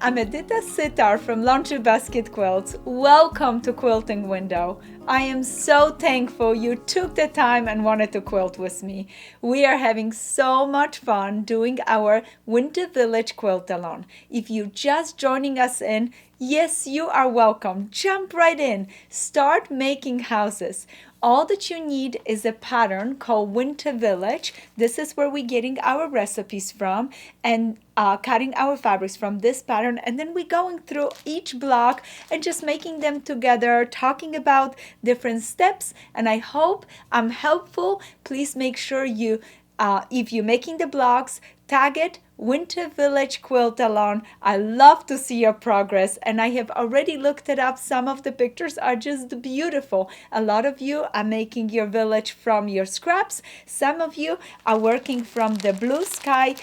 I'm Edyta Sitar from Laundry Basket Quilts. Welcome to Quilting Window. I am so thankful you took the time and wanted to quilt with me. We are having so much fun doing our Winter Village Quilt Along. If you're just joining us in, yes, you are welcome. Jump right in. Start making houses. All that you need is a pattern called Winter Village. This is where we're getting our recipes from and cutting our fabrics from this pattern. And then we're going through each block and just making them together, talking about different steps. And I hope I'm helpful. Please make sure you, if you're making the blocks, tag it Winter Village Quilt Along. I love to see your progress, and I have already looked it up. Some of the pictures are just beautiful. A lot of you are making your village from your scraps. Some of you are working from the Blue Sky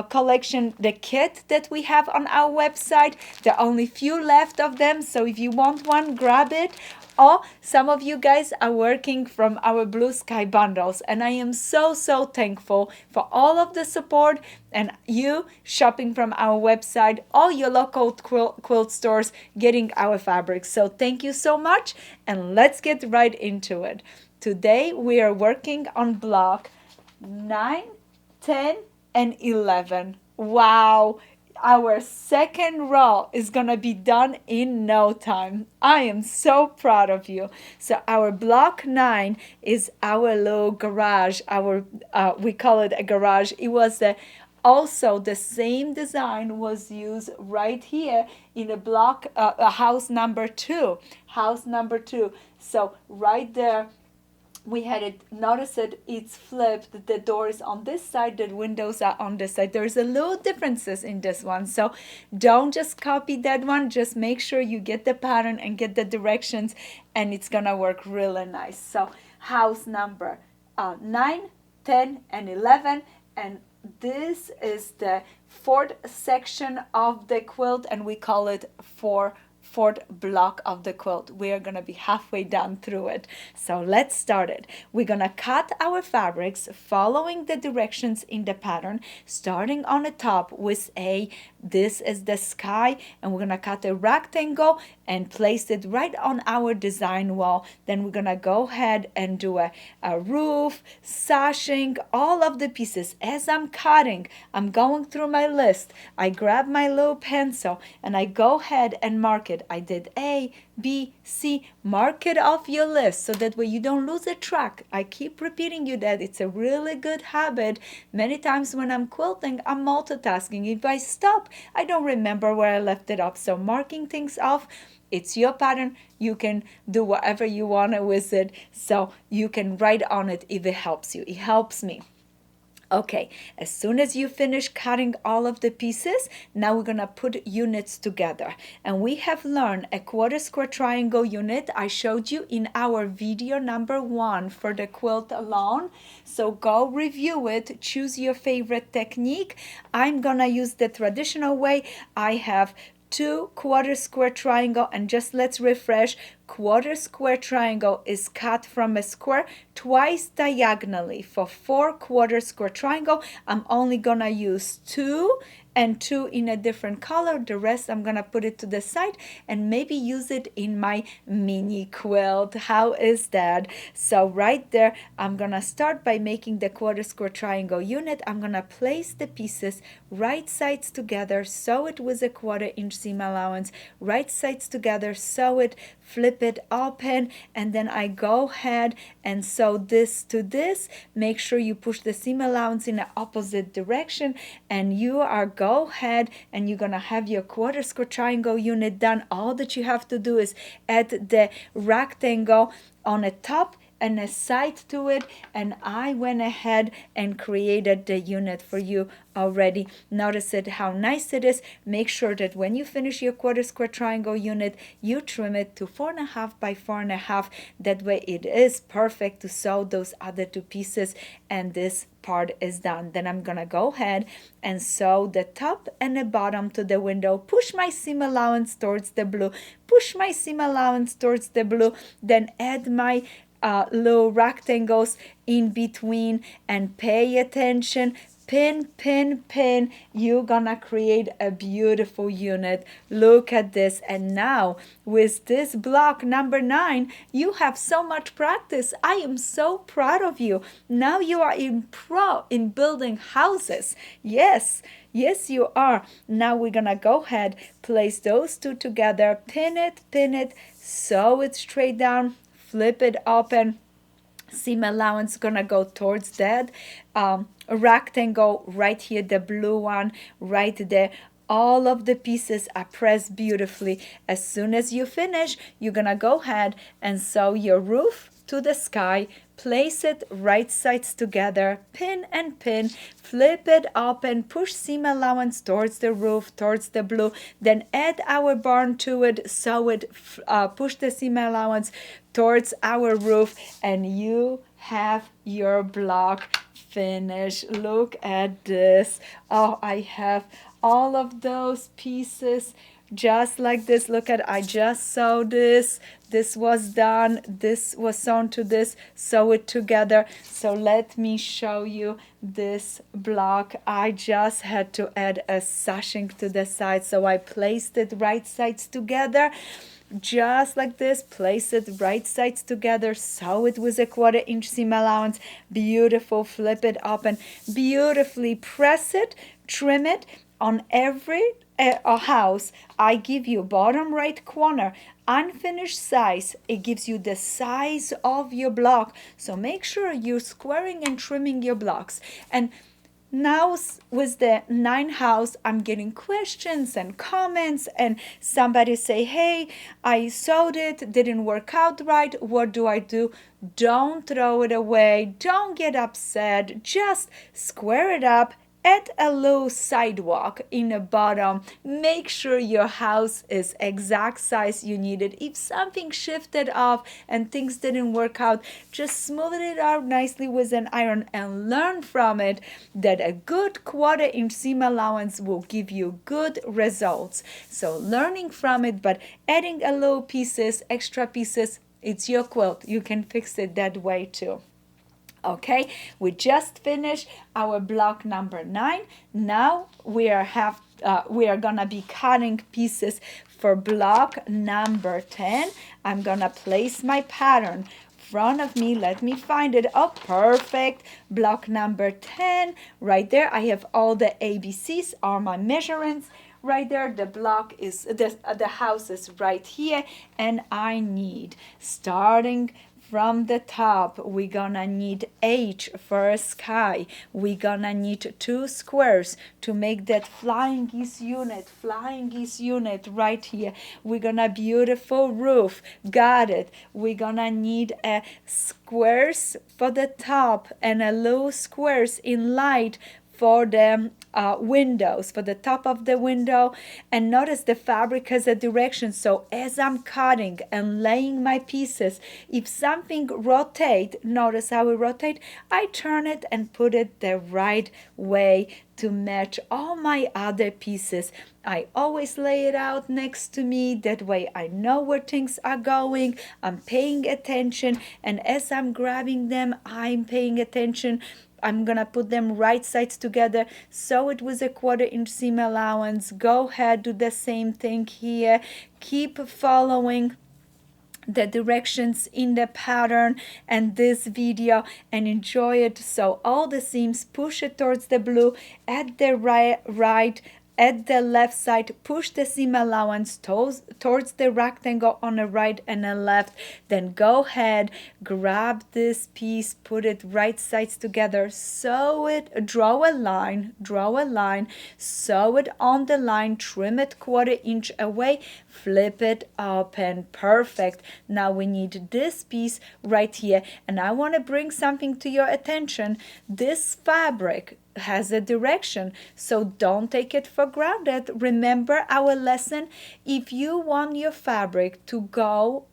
collection, the kit that we have on our website. There are only few left of them, so if you want one, grab it. Or some of you guys are working from our Blue Sky bundles, and I am so thankful for all of the support and you shopping from our website, all your local quilt stores getting our fabrics. So thank you so much, and let's get right into it. Today we are working on block 9, 10, and 11. Wow! Our second row is gonna be done in no time. I am so proud of you. So our block 9 is our little garage. Our we call it a garage. It was also the same design was used right here in a block, house number 2. House number 2. So right there, we had it, notice it, it's flipped. The door is on this side, the windows are on this side. There's a little differences in this one. So don't just copy that one. Just make sure you get the pattern and get the directions, and it's gonna work really nice. So house number 9, 10, and 11. And this is the fourth section of the quilt, and we call it fourth block of the quilt. We are going to be halfway down through it. So let's start it. We're going to cut our fabrics following the directions in the pattern, starting on the top with this is the sky, and we're going to cut a rectangle and place it right on our design wall. Then we're going to go ahead and do a roof, sashing, all of the pieces. As I'm cutting, I'm going through my list. I grab my little pencil and I go ahead and mark it. I did A, B, C. Mark it off your list so that way you don't lose a track. I keep repeating you that it's a really good habit. Many times when I'm quilting, I'm multitasking. If I stop, I don't remember where I left it up. So marking things off, it's your pattern. You can do whatever you want with it. So you can write on it if it helps you. It helps me. Okay, as soon as you finish cutting all of the pieces, now we're gonna put units together. And we have learned a quarter square triangle unit. I showed you in our video number 1 for the quilt alone. So go review it, choose your favorite technique. I'm gonna use the traditional way. I have 2 quarter square triangle, and just let's refresh. Quarter square triangle is cut from a square twice diagonally. For 4 quarter square triangle, I'm only gonna use 2 and 2 in a different color. The rest I'm gonna put it to the side and maybe use it in my mini quilt. How is that? So right there, I'm gonna start by making the quarter square triangle unit. I'm gonna place the pieces right sides together, sew it with a 1/4 inch seam allowance, right sides together, sew it, flip it open, and then I go ahead and sew this to this. Make sure you push the seam allowance in the opposite direction, and you are go ahead and you're gonna have your quarter square triangle unit done. All that you have to do is add the rectangle on the top and a side to it, and I went ahead and created the unit for you already. Notice it, how nice it is. Make sure that when you finish your quarter square triangle unit, you trim it to 4.5 by 4.5. That way it is perfect to sew those other 2 pieces, and this part is done. Then I'm gonna go ahead and sew the top and the bottom to the window, push my seam allowance towards the blue, push my seam allowance towards the blue, then add my little rectangles in between, and pay attention. Pin, pin, pin. You're gonna create a beautiful unit. Look at this. And now with this block number 9, you have so much practice. I am so proud of you. Now you are in pro in building houses. Yes, yes you are. Now we're gonna go ahead, place those two together, pin it, sew it straight down, flip it open. Seam allowance gonna go towards that rectangle right here, the blue one right there. All of the pieces are pressed beautifully. As soon as you finish, you're gonna go ahead and sew your roof to the sky, place it right sides together, pin and pin, flip it up and push seam allowance towards the roof, towards the blue, then add our barn to it, sew it, push the seam allowance towards our roof, and you have your block finished. Look at this. Oh, I have all of those pieces just like this. Look at, I just sewed this. This was done. This was sewn to this. Sew it together. So let me show you this block. I just had to add a sashing to the side. So I placed it right sides together. Just like this, place it right sides together, sew it with a 1/4 inch seam allowance. Beautiful. Flip it up and beautifully press it, trim it. On every house, I give you bottom right corner, unfinished size. It gives you the size of your block. So make sure you're squaring and trimming your blocks. And now with the 9 house, I'm getting questions and comments, and somebody say, hey, I sewed it, didn't work out right. What do I do? Don't throw it away. Don't get upset. Just square it up. Add a little sidewalk in the bottom. Make sure your house is exact size you needed. If something shifted off and things didn't work out, just smooth it out nicely with an iron and learn from it that a good 1/4 inch seam allowance will give you good results. So learning from it, but adding a little pieces, extra pieces, it's your quilt. You can fix it that way too. Okay, we just finished our block number 9. Now we are gonna be cutting pieces for block number 10. I'm gonna place my pattern in front of me. Let me find it. Oh, perfect. Block number 10 right there. I have all the ABCs, are my measurements right there. The block is the house is right here, and I need, starting from the top, we're gonna need H for a sky. We're gonna need 2 squares to make that flying geese unit right here. We're gonna beautiful roof. Got it. We're gonna need a squares for the top and a little squares in light for the windows, for the top of the window. And notice the fabric has a direction. So as I'm cutting and laying my pieces, if something rotate, notice how it rotate, I turn it and put it the right way to match all my other pieces. I always lay it out next to me. That way I know where things are going. I'm paying attention. And as I'm grabbing them, I'm paying attention. I'm gonna put them right sides together. Sew it with a 1/4 inch seam allowance. Go ahead, do the same thing here. Keep following the directions in the pattern and this video and enjoy it. So all the seams, push it towards the blue at the right at the left side, push the seam allowance towards the rectangle on the right and the left. Then go ahead, grab this piece, put it right sides together, sew it, draw a line, sew it on the line, trim it 1/4 inch away, flip it open. Perfect. Now we need this piece right here, and I want to bring something to your attention. This fabric has a direction, so don't take it for granted. Remember our lesson. If you want your fabric to go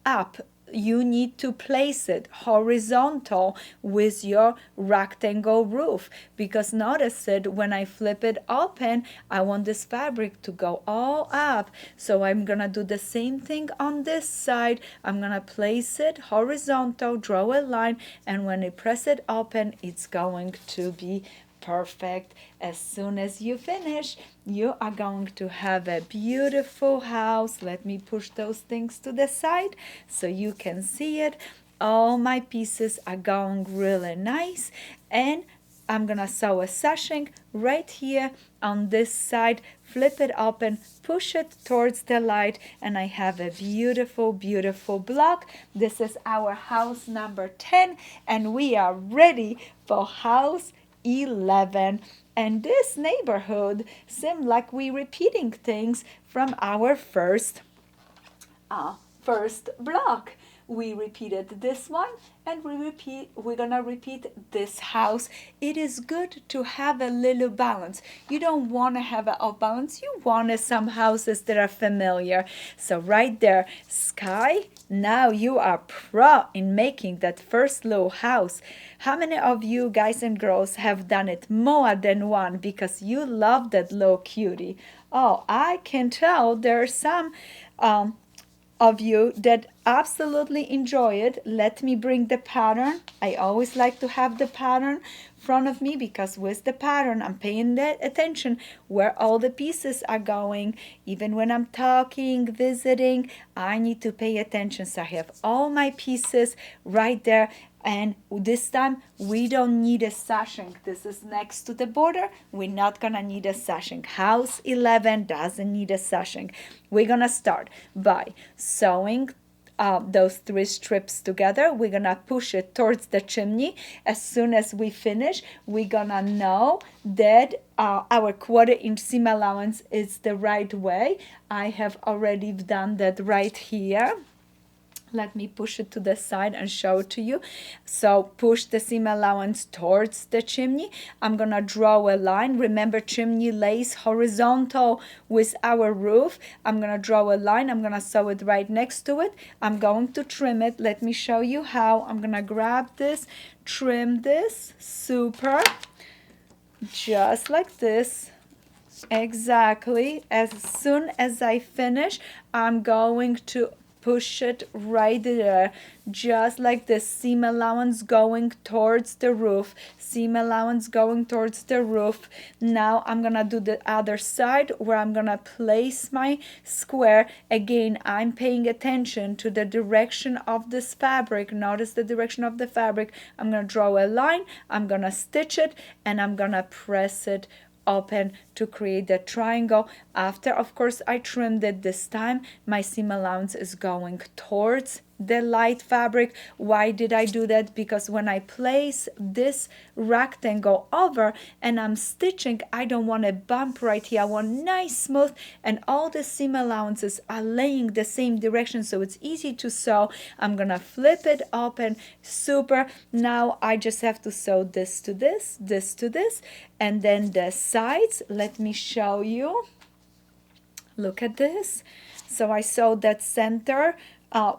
up you need to place it horizontal with your rectangle roof, because notice it, when I flip it open, I want this fabric to go all up. So I'm gonna do the same thing on this side. I'm gonna place it horizontal, draw a line, and when I press it open, it's going to be perfect. As soon as you finish, you are going to have a beautiful house. Let me push those things to the side so you can see it. All my pieces are going really nice, and I'm gonna sew a sashing right here on this side, flip it open, push it towards the light, and I have a beautiful, beautiful block. This is our house number 10, and we are ready for house 11. And this neighborhood seemed like we repeating things from our first block. We repeated this one, and we're gonna repeat this house. It is good to have a little balance. You don't want to have an off balance. You want some houses that are familiar. So right there, Sky, now you are pro in making that first little house. How many of you guys and girls have done it more than one because you love that little cutie? Oh, I can tell there are some of you that absolutely enjoy it. Let me bring the pattern. I always like to have the pattern in front of me, because with the pattern I'm paying attention where all the pieces are going. Even when I'm talking, visiting, I need to pay attention. So I have all my pieces right there. And this time we don't need a sashing. This is next to the border. We're not gonna need a sashing. House 11 doesn't need a sashing. We're gonna start by sewing those 3 strips together. We're gonna push it towards the chimney. As soon as we finish, we're gonna know that our 1/4" seam allowance is the right way. I have already done that right here. Let me push it to the side and show it to you. So push the seam allowance towards the chimney. I'm gonna draw a line. Remember, chimney lays horizontal with our roof. I'm gonna draw a line. I'm gonna sew it right next to it. I'm going to trim it. Let me show you how. I'm gonna grab this, trim this, super, just like this. Exactly. As soon as I finish, I'm going to push it right there, just like the seam allowance going towards the roof, seam allowance going towards the roof. Now I'm gonna do the other side, where I'm gonna place my square. Again, I'm paying attention to the direction of this fabric. Notice the direction of the fabric. I'm gonna draw a line, I'm gonna stitch it, and I'm gonna press it open to create that triangle. After, of course, I trimmed it this time, my seam allowance is going towards the light fabric. Why did I do that? Because when I place this rectangle over and I'm stitching, I don't want a bump right here. I want nice, smooth, and all the seam allowances are laying the same direction, so it's easy to sew. I'm gonna flip it open, super. Now I just have to sew this to this, this to this, and then the sides. Let me show you. Look at this. So I sewed that center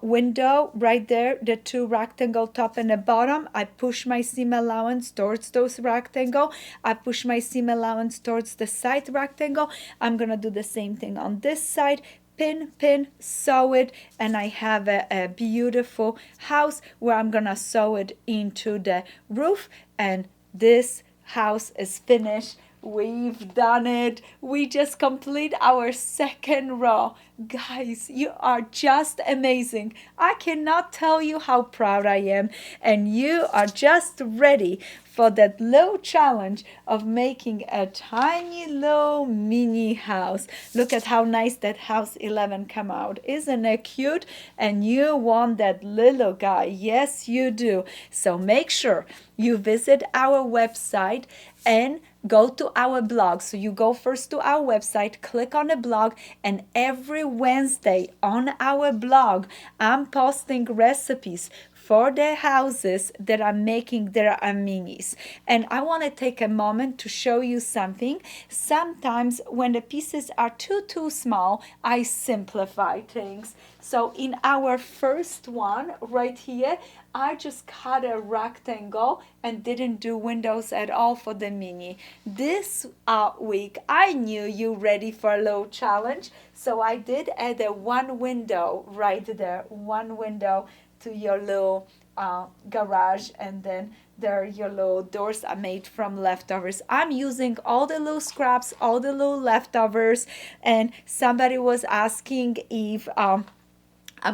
window right there, the 2 rectangle top and the bottom. I push my seam allowance towards those rectangle. I push my seam allowance towards the side rectangle. I'm gonna do the same thing on this side. Pin, pin, sew it, and I have a beautiful house where I'm gonna sew it into the roof, and this house is finished. We've done it. We just complete our 2nd row. Guys, you are just amazing. I cannot tell you how proud I am. And you are just ready for that little challenge of making a tiny little mini house. Look at how nice that house 11 come out. Isn't it cute? And you want that little guy. Yes, you do. So make sure you visit our website and go to our blog. So you go first to our website, click on the blog, and every Wednesday on our blog, I'm posting recipes for the houses that I'm making there are minis. And I want to take a moment to show you something. Sometimes when the pieces are too small, I simplify things. So in our first one right here, I just cut a rectangle and didn't do windows at all for the mini. This week, I knew you ready for a little challenge, so I did add a one window right there, one window to your little garage, and then there your little doors are made from leftovers. I'm using all the little scraps, all the little leftovers, and somebody was asking if I'm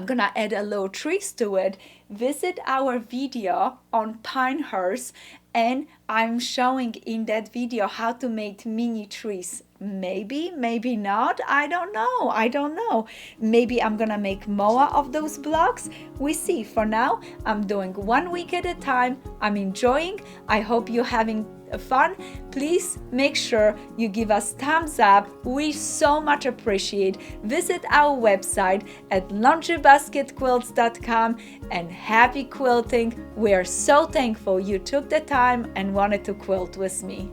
gonna add a little trees to it. Visit our video on Pinehurst, and I'm showing in that video how to make mini trees. Maybe, maybe not. I don't know. Maybe I'm gonna make more of those blocks. We see. For now, I'm doing 1 week at a time. I'm enjoying. I hope you're having fun. Please make sure you give us thumbs up. We so much appreciate. Visit our website at laundrybasketquilts.com, and happy quilting. We are so thankful you took the time and wanted to quilt with me.